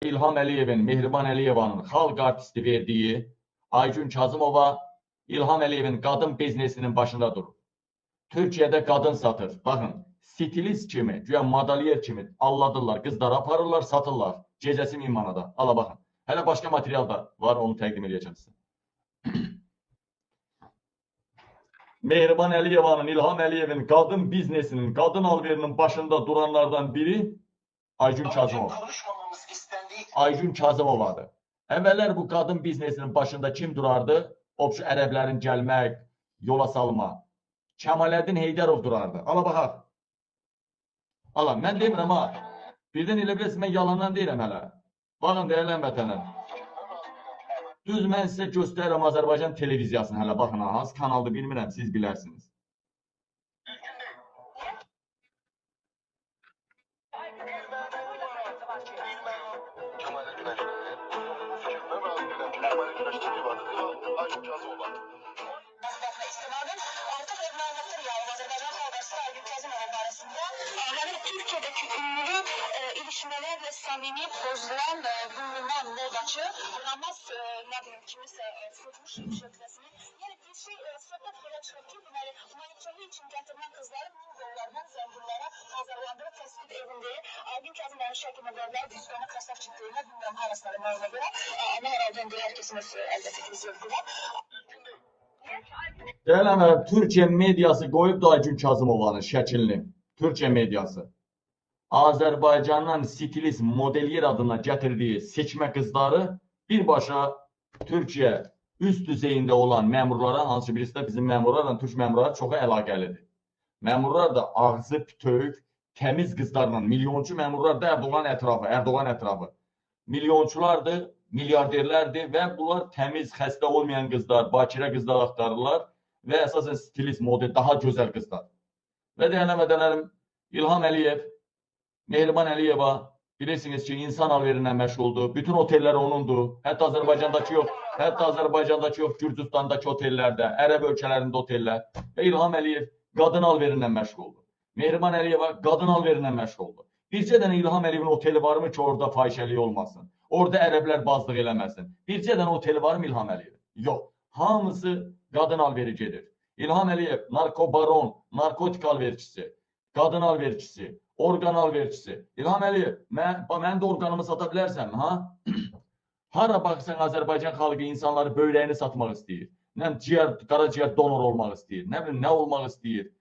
İlham Əliyevin, Mehriban Əliyevanın xalq artisti verdiyi Aygün Kazımova İlham Əliyevin qadın biznesinin başında durur. Türkiyədə qadın satır. Baxın, stilist kimi, güya modalyer kimi alladırlar, qızları aparırlar, satırlar. Gecəsi 1000 manada. Ala baxın. Hələ başqa material da var, onu təqdim edəcəm sizə. Mehriban Əliyevanın, İlham Əliyevin qadın biznesinin, qadın alverinin başında duranlardan biri Aygün Kazımov. Aygün Kazımovadır. Əvvəllər bu qadın biznesinin başında kim durardı? Obşu ərəblərin gəlmək, yola salma. Kəmaləddin Heydərov durardı. Ala baxaq. Ala, mən demirəm ha. Birdən elə biləsiz, mən yalandan deyirəm hələ. Baxın, deyilən vətənin. Düz mən sizə göstərirəm Azərbaycan televiziyasını hələ. Baxın, hansı kanalda bilmirəm, siz bilərsiniz. Türkiye'deki ünlü ilişkiler ve samimi bozulan bulunan modacı Ramaz ne bileyim kimse tutmuş şöklesini. Yani bir şey söhbət belə çıxır ki, deməli manikyonu için gətirmən kızları $1000'dan zənginlərə hazırlandırıb tespit evində Aygün Kazımov'un şəkildə verilər düzgünə kasaf çıktığına bilmirəm harasına mənə görə. Ama herhalde indi herkesin əlbəttə bir zövqü var. Deyiləm, Türkiyə mediası qoyub da Aygün Kazımovanın şəklini. Türkiyə mediası. Azərbaycandan stilist modelyer adına gətirdiyi seçmə qızları birbaşa Türkiyə üst düzeyində olan məmurlara, hansı birisi də bizim məmurlarla, Türk məmurları çox əlaqəlidir. Məmurlar da ağzı bütövük, təmiz qızlarla, milyonçu məmurlar da Erdoğan ətrafı. Milyonçulardır, milyarderlərdir və bunlar təmiz, xəstə olmayan qızlar, bakirə qızlar axtarırlar və əsasən stilist, model, daha gözəl qızlar. Və deyənəmədənlərim, İlham Əliyev, Mehriban Əliyeva bilirsiniz ki, insan alverindən məşğuldur. Bütün otellər onundur. Hətta Azərbaycandakı yox, Gürcüstandakı otellərdə, Ərəb ölkələrində otellər. Və İlham Əliyev qadın alverindən məşğuldur. Mehriban Əliyeva qadın alverindən məşğuldur. Bircə dənə İlham Əliyevin oteli varmı ki, orada fahişəlik olmasın? Orada ərəblər bazlıq eləməsin? Bircə dənə oteli varmı İlham Əliyevin? Yox. Hamısı qadın alveri gedir. İlham Əliyev narkobaron, narkotik alverçisi, qadın alverçisi, orqan alverçisi. İlham Əliyev, mən də orqanımı sata bilərsəm, ha? Hara baxsan Azərbaycan xalqı insanları böyrəyini satmaq istəyir. Qaraciğər donor olmaq istəyir. Nə bilim, nə olmaq istəyir?